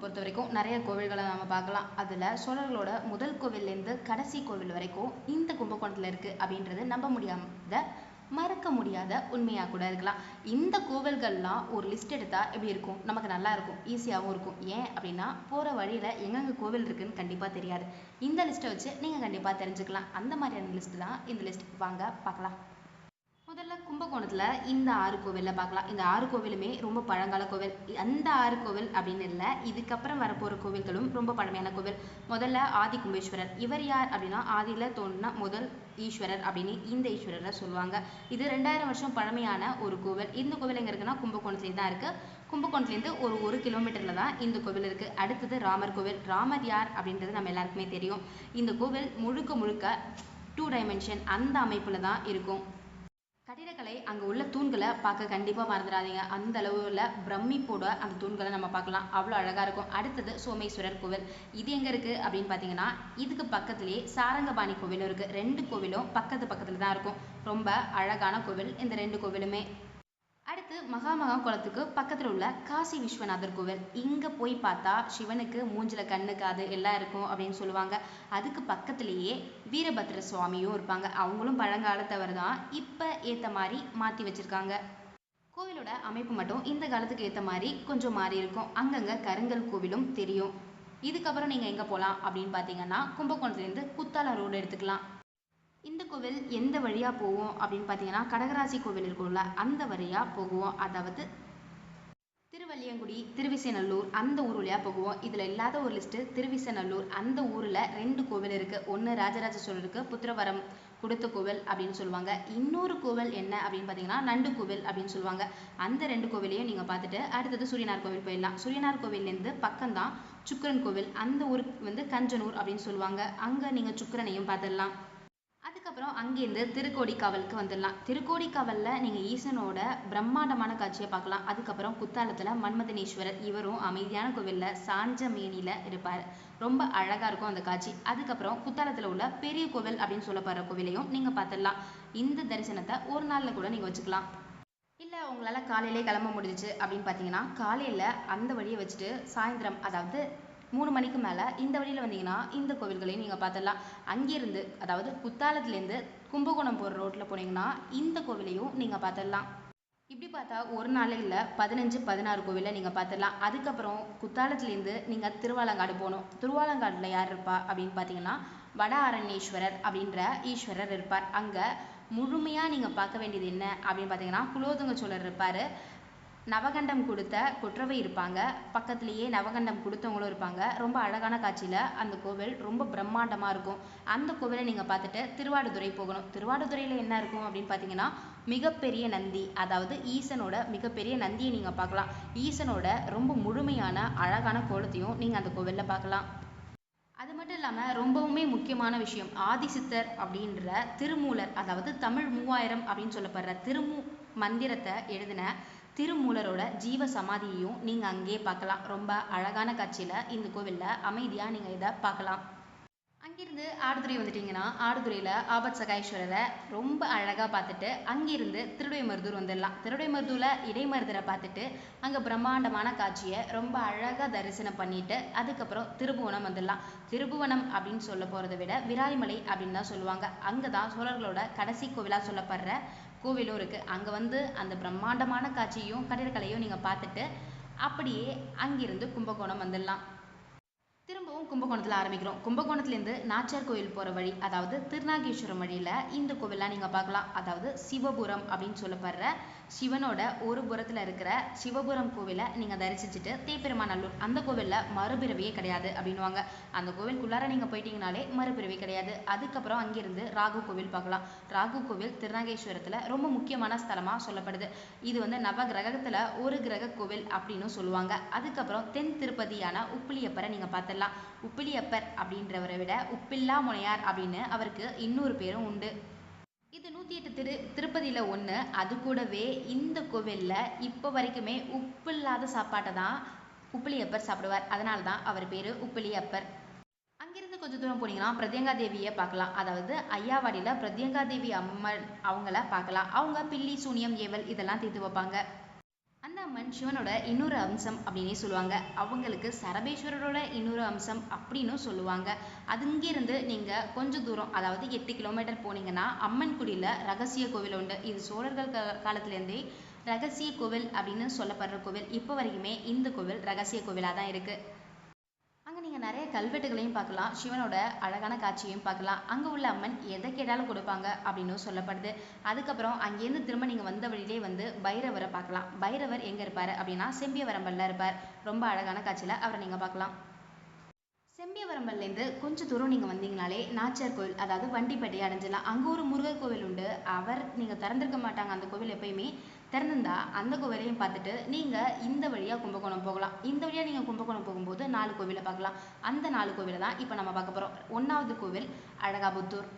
பொறுத்த வரைக்கும் நிறைய கோவில்களை நம்ம பார்க்கலாம். அதில் சோழர்களோட முதல் கோவில்லேருந்து கடைசி கோவில் வரைக்கும் இந்த கும்பகோணத்தில் இருக்குது அப்படின்றது நம்ப முடியாத மறக்க முடியாத உண்மையாக கூட இருக்கலாம். இந்த கோவில்கள்லாம் ஒரு லிஸ்ட் எடுத்தால் எப்படி இருக்கும்? நமக்கு நல்லா இருக்கும், ஈஸியாகவும் இருக்கும். ஏன் அப்படின்னா போகிற வழியில் எங்கெங்கே கோவில் இருக்குதுன்னு கண்டிப்பாக தெரியாது. இந்த லிஸ்ட்டை வச்சு நீங்கள் கண்டிப்பாக தெரிஞ்சுக்கலாம். அந்த மாதிரியான லிஸ்ட் தான் இந்த லிஸ்ட். வாங்க பார்க்கலாம். முதல்ல கும்பகோணத்தில் இந்த 6 கோவிலில் பார்க்கலாம். இந்த 6 கோவிலுமே ரொம்ப பழங்கால கோவில். அந்த 6 கோவில் அப்படின்னு இல்லை, இதுக்கப்புறம் வரப்போகிற கோவில்களும் ரொம்ப பழமையான கோவில். முதல்ல ஆதி கும்பேஸ்வரர். இவர் யார் அப்படின்னா ஆதியில் தோன்றின முதல் ஈஸ்வரர் அப்படின்னு இந்த ஈஸ்வரரை சொல்லுவாங்க. இது 2000 வருஷம் பழமையான ஒரு கோவில். இந்த கோவில் எங்கே இருக்குன்னா கும்பகோணத்துலேயே தான் இருக்குது. கும்பகோணத்துலேருந்து ஒரு கிலோமீட்டரில் தான் இந்த கோவில் இருக்குது. அடுத்தது ராமர் கோவில். ராமர் யார் அப்படின்றது நம்ம எல்லாருக்குமே தெரியும். இந்த கோவில் முழுக்க 2 டைமென்ஷன் அந்த அமைப்பில் தான் இருக்கும். கட்டிடக்கலை அங்கே உள்ள தூண்களை பார்க்க கண்டிப்பாக மறந்துடாதீங்க. அந்த அளவுல பிரமிப்போட அந்த தூண்களை நம்ம பார்க்கலாம். அவ்வளோ அழகாக இருக்கும். அடுத்தது சோமேஸ்வரர் கோவில். இது எங்கே இருக்குது அப்படின்னு பார்த்தீங்கன்னா இதுக்கு பக்கத்துலேயே சாரங்கபாணி கோவிலும் இருக்குது. 2 கோவிலும் பக்கத்தில் தான் இருக்கும். ரொம்ப அழகான கோவில் இந்த 2 கோவிலுமே. அடுத்து மகாமகா குளத்துக்கு பக்கத்தில் உள்ள காசி விஸ்வநாதர் கோவில். இங்கே போய் பார்த்தா சிவனுக்கு மூஞ்சில் கண்ணு காது எல்லாம் இருக்கும் அப்படின்னு சொல்லுவாங்க. அதுக்கு பக்கத்துலேயே வீரபத்ர சுவாமியும் இருப்பாங்க. அவங்களும் பழங்காலத்தவர் தான். இப்போ ஏற்ற மாதிரி மாற்றி வச்சுருக்காங்க. கோவிலோட அமைப்பு மட்டும் இந்த காலத்துக்கு ஏற்ற மாதிரி கொஞ்சம் மாறி இருக்கும். அங்கங்கே கருங்கல் கோவிலும் தெரியும். இதுக்கப்புறம் நீங்கள் எங்கே போகலாம் அப்படின்னு பார்த்தீங்கன்னா கும்பகோணத்துலேருந்து குத்தாலம் ரோடு எடுத்துக்கலாம். இந்த கோவில் எந்த வழியாக போவோம் அப்படின்னு பார்த்தீங்கன்னா கடகராசி கோவில் இருக்கும்ல அந்த வழியாக போகுவோம். அதாவது திருவல்லியங்குடி, திருவிசைநல்லூர் அந்த ஊர் வழியாக போகுவோம். இதில் இல்லாத ஒரு லிஸ்ட்டு திருவிசைநல்லூர். அந்த ஊரில் 2 கோவில் இருக்குது. ஒன்று ராஜராஜ சோழருக்கு புத்திரவரம் கொடுத்த கோவில் அப்படின்னு சொல்லுவாங்க. இன்னொரு கோவில் என்ன அப்படின்னு பார்த்தீங்கன்னா நண்டு கோவில் அப்படின்னு சொல்லுவாங்க. அந்த 2 கோவிலையும் நீங்கள் பார்த்துட்டு அடுத்தது சூரியனார் கோவில் போயிடலாம். சூரியனார் கோவிலேருந்து பக்கம்தான் சுக்கிரன் கோவில். அந்த ஊருக்கு கஞ்சனூர் அப்படின்னு சொல்லுவாங்க. அங்கே நீங்கள் சுக்கிரனையும் பார்த்துடலாம். அதுக்கப்புறம் அங்கேருந்து திருக்கோடிக்காவலுக்கு வந்துடலாம். திருக்கோடிக்காவலில் நீங்கள் ஈசனோட பிரம்மாண்டமான காட்சியை பார்க்கலாம். அதுக்கப்புறம் குத்தாலத்தில் மன்மதனேஸ்வரர். இவரும் அமைதியான கோவிலில் சாஞ்ச மேனியில் இருப்பார். ரொம்ப அழகாக இருக்கும் அந்த காட்சி. அதுக்கப்புறம் குத்தாலத்தில் உள்ள பெரிய கோவில் அப்படின்னு சொல்லப்படுற கோவிலையும் நீங்கள் பார்த்துடலாம். இந்த தரிசனத்தை ஒரு நாளில் கூட நீங்கள் வச்சுக்கலாம். இல்லை உங்களால் காலையிலே கிளம்ப முடிஞ்சிச்சு அப்படின்னு பார்த்தீங்கன்னா காலையில் அந்த வழியை வச்சுட்டு சாயந்தரம் அதாவது 3 மணிக்கு மேலே இந்த வழியில் வந்தீங்கன்னா இந்த கோவில்களையும் நீங்கள் பார்த்துடலாம். அங்கேருந்து அதாவது குத்தாலத்துலேருந்து கும்பகோணம் போகிற ரோட்டில் போனீங்கன்னா இந்த கோவிலையும் நீங்கள் பார்த்துடலாம். இப்படி பார்த்தா ஒரு நாளில் 15, 16 கோவிலை நீங்கள் பார்த்துடலாம். அதுக்கப்புறம் குத்தாலத்துலேருந்து நீங்கள் திருவாலங்காடு போகணும். திருவாலங்காடில் யார் இருப்பா அப்படின்னு பார்த்தீங்கன்னா வட அரண்யேஸ்வரர் அப்படின்ற ஈஸ்வரர் இருப்பார். அங்கே முழுமையாக நீங்கள் பார்க்க வேண்டியது என்ன அப்படின்னு பார்த்தீங்கன்னா குலோதுங்க சோழர் இருப்பார். நவகண்டம் கொடுத்த கொற்றவை இருப்பாங்க. பக்கத்துலேயே நவகண்டம் கொடுத்தவங்களும் இருப்பாங்க. ரொம்ப அழகான காட்சியில் அந்த கோவில் ரொம்ப பிரம்மாண்டமாக இருக்கும். அந்த கோவிலை நீங்கள் பார்த்துட்டு திருவாடுதுறை போகணும். திருவாடுதுறையில் என்ன இருக்கும் அப்படின்னு பார்த்தீங்கன்னா மிகப்பெரிய நந்தி, அதாவது ஈசனோட மிகப்பெரிய நந்தியை நீங்கள் பார்க்கலாம். ஈசனோட ரொம்ப முழுமையான அழகான கோலத்தையும் நீங்கள் அந்த கோவிலில் பார்க்கலாம். அது மட்டும் இல்லாமல் ரொம்பவுமே முக்கியமான விஷயம் ஆதிசித்தர் அப்படின்ற திருமூலர், அதாவது தமிழ் 3000 அப்படின்னு சொல்லப்படுற மந்திரத்தை எழுதின திருமூலரோட ஜீவ சமாதியையும் நீங்கள் அங்கேயே பார்க்கலாம். ரொம்ப அழகான காட்சியில் இந்த கோவிலில் அமைதியாக நீங்கள் இதை பார்க்கலாம். அங்கிருந்து ஆடுதுறை வந்துட்டிங்கன்னா ஆடுதுறையில் ஆபத் சகாயேஸ்வரரை ரொம்ப அழகாக பார்த்துட்டு அங்கிருந்து திருடைமருதூர் வந்துடலாம். திருடைமருதூரில் இடைமருதரை பார்த்துட்டு அங்கே பிரம்மாண்டமான காட்சியை ரொம்ப அழகாக தரிசனம் பண்ணிட்டு அதுக்கப்புறம் திருபுவனம் வந்துடலாம். திருபுவனம் அப்படின்னு சொல்ல போகிறத விட விராலிமலை அப்படின்னு தான் சொல்லுவாங்க. அங்கே தான் சோழர்களோட கடைசி கோவிலாக சொல்லப்படுற கோவிலும் இருக்குது. அங்கே அந்த பிரம்மாண்டமான காட்சியும் கட்டிடக்கலையும் நீங்கள் பார்த்துட்டு அப்படியே அங்கிருந்து கும்பகோணம் வந்துடலாம். திரும்பவும் கும்பகோணத்தில் ஆரம்பிக்கிறோம். கும்பகோணத்துலேருந்து நாச்சியார் கோயில் போகிற வழி அதாவது திருநாகேஸ்வரம் வழியில் இந்த கோவிலாம் நீங்கள் பார்க்கலாம். அதாவது சிவபுரம் அப்படின்னு சொல்லப்படுற சிவனோட ஒரு புறத்தில் இருக்கிற சிவபுரம் கோவிலை நீங்கள் தரிசிச்சுட்டு தேப்பெருமாநல்லூர் அந்த கோவிலில் மறுபிறவியே கிடையாது அப்படின்வாங்க. அந்த கோவிலுக்குள்ளார நீங்கள் போயிட்டீங்கனாலே மறுபிறவி கிடையாது. அதுக்கப்புறம் அங்கிருந்து ராகு கோவில் பார்க்கலாம். ராகு கோவில் திருநாகேஸ்வரத்தில் ரொம்ப முக்கியமான ஸ்தலமாக சொல்லப்படுது. இது நவ கிரகத்தில் ஒரு கிரக கோவில் அப்படின்னு சொல்லுவாங்க. அதுக்கப்புறம் தென் திருப்பதியான உப்பிலியப்பரை நீங்கள் பார்த்தலாம். உப்பிலியப்பர் அப்படின்றவரை விட உப்பில்லா முனையார் அப்படின்னு அவருக்கு இன்னொரு பேரும் உண்டு. இது 108 திருப்பதியில் ஒன்று. அது கூடவே இந்த கோவிலில் இப்போ வரைக்குமே உப்பில்லாத சாப்பாட்டை தான் உப்பிலியப்பர் சாப்பிடுவார். அதனால தான் அவர் பேர் உப்பிலியப்பர். அங்கிருந்து கொஞ்சம் தூரம் போனீங்கன்னா பிரத்யங்கா தேவியை பார்க்கலாம். அதாவது ஐயாவாடியில் பிரத்யங்கா தேவி அம்மன் அவங்கள பார்க்கலாம். அவங்க பில்லி சூனியம் ஏவல் இதெல்லாம் தீர்த்து வைப்பாங்க. அந்த அம்மன் சிவனோட இன்னொரு அம்சம் அப்படின்னே சொல்லுவாங்க. அவங்களுக்கு சரபேஸ்வரரோட இன்னொரு அம்சம் அப்படின்னும் சொல்லுவாங்க. அது இங்கிருந்து நீங்க கொஞ்சம் தூரம், அதாவது 8 கிலோமீட்டர் போனீங்கன்னா அம்மன் குடியில ரகசிய கோவில் உண்டு. இது சோழர்கள் காலத்திலேருந்தே ரகசிய கோவில் அப்படின்னு சொல்லப்படுற கோவில். இப்போ வரைக்குமே இந்த கோவில் ரகசிய கோவிலா தான் இருக்கு. அங்க நீங்க நிறைய கல்வெட்டுகளையும் பார்க்கலாம், சிவனோட அழகான காட்சியையும் பார்க்கலாம். அங்க உள்ள அம்மன் எதை கேட்டாலும் கொடுப்பாங்க அப்படின்னு சொல்லப்படுது. அதுக்கப்புறம் அங்கேருந்து திரும்ப நீங்க வந்த வழியிலே வந்து பைரவரை பார்க்கலாம். பைரவர் எங்க இருப்பாரு அப்படின்னா செம்பியவரம்பல்ல இருப்பார். ரொம்ப அழகான காட்சியில அவரை நீங்க பார்க்கலாம். செம்பியவரம்பல்லேருந்து கொஞ்சம் தூரம் நீங்கள் வந்தீங்கனாலே நாச்சியார் கோவில், அதாவது வண்டிப்பேட்டையை அடைஞ்சிடலாம். அங்கே ஒரு முருகர் கோவில் உண்டு. அவர் நீங்கள் திறந்திருக்க மாட்டாங்க, அந்த கோவில் எப்பயுமே திறந்திருந்தா அந்த கோவிலையும் பார்த்துட்டு நீங்கள் இந்த வழியாக கும்பகோணம் போகலாம். இந்த வழியாக நீங்கள் கும்பகோணம் போகும்போது 4 கோவிலை பார்க்கலாம். அந்த 4 கோவிலை தான் இப்போ நம்ம பார்க்க போகிறோம். 1வது கோவில் அழகாபுத்தூர்.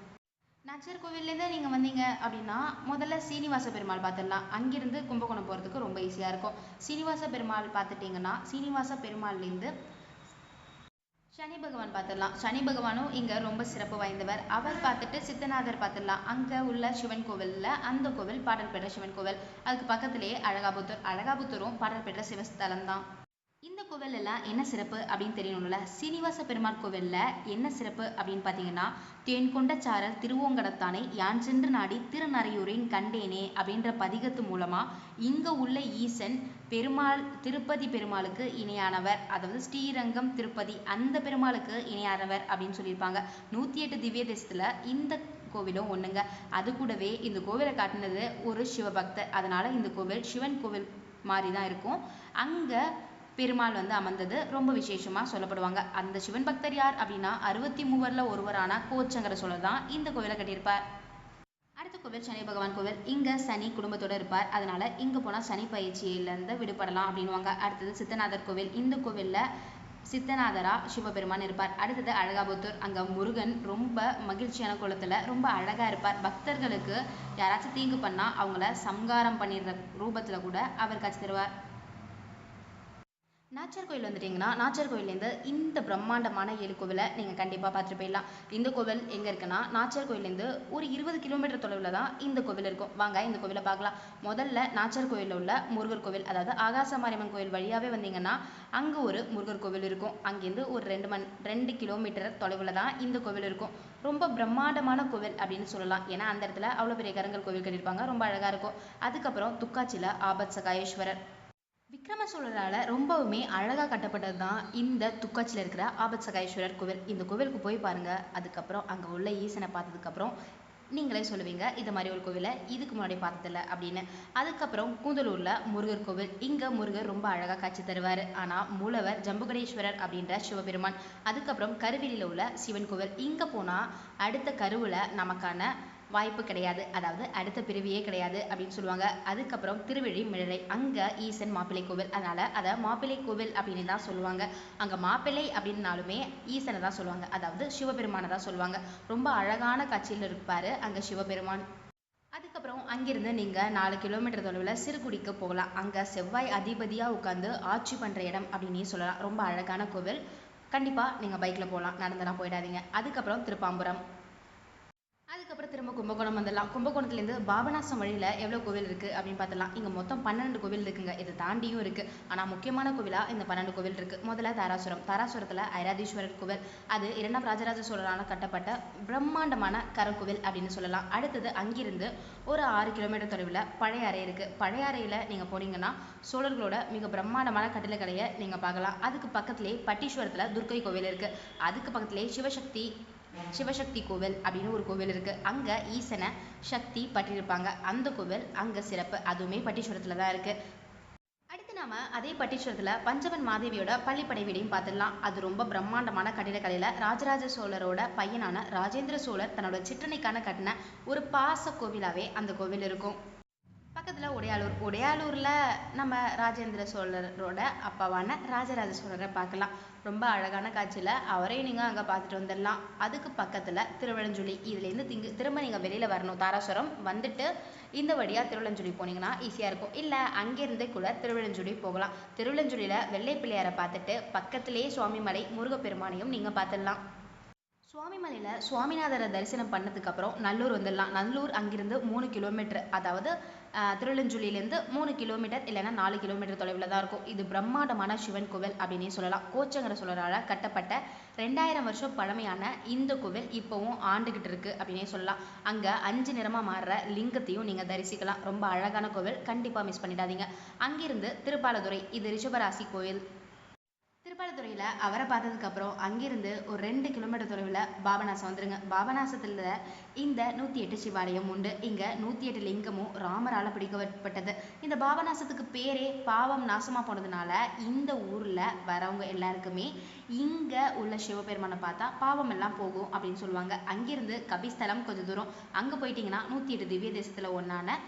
நாச்சியார் கோவில்லேருந்து நீங்கள் வந்தீங்க அப்படின்னா முதல்ல சீனிவாச பெருமாள் பார்த்துடலாம். அங்கிருந்து கும்பகோணம் போகிறதுக்கு ரொம்ப ஈஸியாக இருக்கும். சீனிவாச பெருமாள் பார்த்துட்டிங்கன்னா சீனிவாச பெருமாள்லேருந்து சனி பகவான் பார்த்துடலாம். சனி பகவானும் இங்கே ரொம்ப சிறப்பு வாய்ந்தவர். அவர் பார்த்துட்டு சித்தநாதர் பார்த்துடலாம். அங்கே உள்ள சிவன் கோவிலில் அந்த கோவில் பாடல் பெற்ற சிவன் கோவில். அதுக்கு பக்கத்திலேயே அழகாபுத்தூர். அழகாபுத்தூரும் பாடல் பெற்ற சிவஸ்தலம் தான். இந்த கோவில் எல்லாம் என்ன சிறப்பு அப்படின்னு தெரியணும்ல. சீனிவாச பெருமாள் கோவில்ல என்ன சிறப்பு அப்படின்னு பார்த்தீங்கன்னா, தேன் கொண்ட சாரல் திருவோங்கடத்தானை யான் சென்று நாடி திருநறையூரின் கண்டேனே அப்படின்ற பதிகத்து மூலமா இங்க உள்ள ஈசன் பெருமாள் திருப்பதி பெருமாளுக்கு இணையானவர், அதாவது ஸ்ரீரங்கம் திருப்பதி அந்த பெருமாளுக்கு இணையானவர் அப்படின்னு சொல்லியிருப்பாங்க. 108 திவ்ய தேசத்துல இந்த கோவிலும் ஒண்ணுங்க. அது கூடவே இந்த கோவிலை காட்டினது ஒரு சிவபக்தர். அதனால இந்த கோவில் சிவன் கோவில் மாதிரி தான் இருக்கும். அங்க பெருமாள் வந்து அமர்ந்தது ரொம்ப விசேஷமா சொல்லப்படுவாங்க. அந்த சிவன் பக்தர் யார் அப்படின்னா 63 ஒருவரான கோச்சங்கர சோழர் தான் இந்த கோவிலை கட்டியிருப்பார். அடுத்த கோவில் சனி பகவான் கோவில். இங்க சனி குடும்பத்தோட இருப்பார். அதனால இங்க போனா சனி பயிற்சியிலிருந்து விடுபடலாம் அப்படின்னுவாங்க. அடுத்தது சித்தநாதர் கோவில். இந்த கோவில்ல சித்தநாதரா சிவபெருமான் இருப்பார். அடுத்தது அழகாபுத்தூர். அங்க முருகன் ரொம்ப மகிழ்ச்சியான குளத்துல ரொம்ப அழகா இருப்பார். பக்தர்களுக்கு யாராச்சும் தீங்கு பண்ணா அவங்கள சம்காரம் பண்ணிடுற ரூபத்துல கூட அவர் காட்சி தருவார். நாச்சியார் கோயில் வந்துட்டீங்கன்னா நாச்சியார் கோயிலேருந்து இந்த பிரம்மாண்டமான 7 கோவிலை நீங்கள் கண்டிப்பாக பார்த்துட்டு போயிடலாம். இந்த கோவில் எங்கே இருக்குன்னா நாச்சியார் கோயிலேருந்து ஒரு 20 கிலோமீட்டர் தொலைவில் தான் இந்த கோவில் இருக்கும். வாங்க இந்த கோவிலை பார்க்கலாம். முதல்ல நாச்சியார் கோயிலில் உள்ள முருகர் கோவில், அதாவது ஆகாச மாரியம்மன் கோயில் வழியாகவே வந்தீங்கன்னா அங்கே ஒரு முருகர் கோவில் இருக்கும். அங்கேருந்து ஒரு 2 கிலோமீட்டர் தொலைவில் தான் இந்த கோவில் இருக்கும். ரொம்ப பிரம்மாண்டமான கோவில் அப்படின்னு சொல்லலாம். ஏன்னா அந்த இடத்துல அவ்வளோ பெரிய கருங்கல் கோவில் கட்டியிருப்பாங்க. ரொம்ப அழகாக இருக்கும். அதுக்கப்புறம் துக்காச்சியில் ஆபத் சகாயேஸ்வரர். விக்ரம சோழரால் ரொம்பவுமே அழகாக கட்டப்பட்டது தான் இந்த துக்காச்சியில் இருக்கிற ஆபத் சகாயேஸ்வரர் கோவில். இந்த கோவிலுக்கு போய் பாருங்க. அதுக்கப்புறம் அங்கே உள்ள ஈசனை பார்த்ததுக்கப்புறம் நீங்களே சொல்லுவீங்க இது மாதிரி ஒரு கோவிலை இதுக்கு முன்னாடி பார்த்ததில்ல அப்படின்னு. அதுக்கப்புறம் கூந்தலூர்ல முருகர் கோவில். இங்க முருகர் ரொம்ப அழகாக காட்சி தருவார். ஆனால் மூலவர் ஜம்புகடேஸ்வரர் அப்படின்ற சிவபெருமான். அதுக்கப்புறம் கருவிலில் உள்ள சிவன் கோவில். இங்கே போனால் அடுத்த கருவில் நமக்கான வாய்ப்பு கிடையாது, அதாவது அடுத்த பிறவியே கிடையாது அப்படின்னு சொல்லுவாங்க. அதுக்கப்புறம் திருவிழிமிழலை. அங்கே ஈசன் மாப்பிள்ளை கோவில். அதனால அதை மாப்பிள்ளை கோவில் அப்படின்னு தான் சொல்லுவாங்க. அங்கே மாப்பிள்ளை அப்படின்னாலுமே ஈசனை தான் சொல்லுவாங்க, அதாவது சிவபெருமானை தான் சொல்லுவாங்க. ரொம்ப அழகான காட்சியில் இருப்பார் அங்கே சிவபெருமான். அதுக்கப்புறம் அங்கிருந்து நீங்கள் 4 கிலோமீட்டர் தொலைவில் சிறுகுடிக்கு போகலாம். அங்கே செவ்வாய் அதிபதியாக உட்காந்து ஆட்சி பண்ணுற இடம் அப்படின்னே சொல்லலாம். ரொம்ப அழகான கோவில். கண்டிப்பாக நீங்கள் பைக்கில் போகலாம், நடந்தெல்லாம் போயிடாதீங்க. அதுக்கப்புறம் திருப்பாம்புரம். அதுக்கப்புறம் திரும்ப கும்பகோணம் வந்துடலாம். கும்பகோணத்துலேருந்து பாபநாசம் வழியில் எவ்வளோ கோவில் இருக்குது அப்படின்னு பார்த்தலாம். இங்கே மொத்தம் 12 கோவில் இருக்குங்க. இது தாண்டியும் இருக்குது. ஆனால் முக்கியமான கோவிலாக இந்த 12 கோவில் இருக்குது. முதல்ல தாராசுரம். தாராசுரத்தில் ஐராதீஸ்வரர் கோவில். அது 2ஆம் ராஜராஜ சோழரால் கட்டப்பட்ட பிரம்மாண்டமான கரக்கோவில் அப்படின்னு சொல்லலாம். அடுத்தது அங்கிருந்து ஒரு 6 கிலோமீட்டர் தொலைவில் பழையாறை இருக்குது. பழையாறையில் நீங்கள் போனீங்கன்னா சோழர்களோட மிக பிரம்மாண்டமான கட்டிடக்கலையை நீங்கள் பார்க்கலாம். அதுக்கு பக்கத்துலேயே பட்டீஸ்வரத்தில் துர்க்கை கோவில் இருக்குது. அதுக்கு பக்கத்துலேயே சிவசக்தி கோவில் அப்படின்னு ஒரு கோவில் இருக்கு. அங்க ஈசனை சக்தி பற்றியிருப்பாங்க. அந்த கோவில் அங்க சிறப்பு. அதுவுமே பட்டீஸ்வரத்துல தான் இருக்கு. அடுத்து நாம அதே பட்டீஸ்வரத்துல பஞ்சவன் மாதேவியோட பள்ளிப்படை வீடையும் பார்த்துடலாம். அது ரொம்ப பிரம்மாண்டமான கட்டிடக்கலையில ராஜராஜ சோழரோட பையனான ராஜேந்திர சோழர் தன்னோட சிற்றனைக்கான கட்டின ஒரு பாச கோவிலாவே அந்த கோவில் இருக்கும். பக்கத்தில் உடையாலூரில் நம்ம ராஜேந்திர சோழரோட அப்பாவான ராஜராஜ சோழரை பார்க்கலாம். ரொம்ப அழகான காட்சியில் அவரையும் நீங்கள் அங்கே பார்த்துட்டு வந்துடலாம். அதுக்கு பக்கத்தில் திருவலஞ்சுழி. இதுலேருந்து திரும்ப நீங்கள் வெளியில் வரணும். தாராசுரம் வந்துட்டு இந்த வழியாக திருவலஞ்சுழி போனீங்கன்னா ஈஸியாக இருக்கும். இல்லை அங்கேருந்தே கூட திருவலஞ்சுழி போகலாம். திருவலஞ்சுழியில் வெள்ளை பிள்ளையாரை பார்த்துட்டு பக்கத்திலேயே சுவாமிமலை முருகப்பெருமானையும் நீங்கள் பார்த்துடலாம். சுவாமிமலையில சுவாமிநாதரை தரிசனம் பண்ணதுக்கு அப்புறம் நல்லூர் வந்துடலாம். நல்லூர் அங்கிருந்து 3 கிலோமீட்டர், அதாவது திருவெழுஞ்சுழியிலேருந்து 3 கிலோமீட்டர் இல்லைன்னா 4 கிலோமீட்டர் தொலைவில் தான் இருக்கும். இது பிரம்மாண்டமான சிவன் கோவில் அப்படின்னே சொல்லலாம். கோச்சங்கர சோழரால் கட்டப்பட்ட 2000 வருஷம் பழமையான இந்த கோவில் இப்போவும் ஆண்டுகிட்டு இருக்கு அப்படின்னே சொல்லலாம். அங்கே 5 நிறமா மாறுற லிங்கத்தையும் நீங்க தரிசிக்கலாம். ரொம்ப அழகான கோவில், கண்டிப்பா மிஸ் பண்ணிடாதீங்க. அங்கிருந்து திருப்பாலதுறை, இது ரிஷபராசி கோவில். திருப்பாலத்துறையில் அவரை பார்த்ததுக்கு அப்புறம் அங்கிருந்து ஒரு 2 கிலோமீட்டர் தொலைவில் பாபநாசம் வந்துருங்க. பாபநாசத்தில் இந்த 108 சிவாலயம் உண்டு. இங்கே 108 லிங்கமும் ராமரால் பிடிக்கப்பட்டது. இந்த பாபநாசத்துக்கு பேரே பாவம் நாசமாக போனதுனால இந்த ஊரில் வரவங்க எல்லாருக்குமே இங்கே உள்ள சிவபெருமானை பார்த்தா பாவம் எல்லாம் போகும் அப்படின்னு சொல்லுவாங்க. அங்கிருந்து கபிஸ்தலம் கொஞ்சம் தூரம், அங்கே போயிட்டீங்கன்னா 108 திவ்ய தேசத்தில் ஒன்றான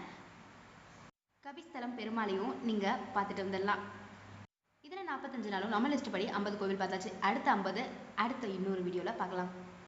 கபிஸ்தலம் பெருமாளையும் நீங்கள் பார்த்துட்டு வந்துடலாம். இதில் 45 நாளும் நம்ம லிஸ்ட் படி 50 கோவில் பார்த்தாச்சு. அடுத்த 50 அடுத்த இன்னொரு வீடியோவில் பார்க்கலாம்.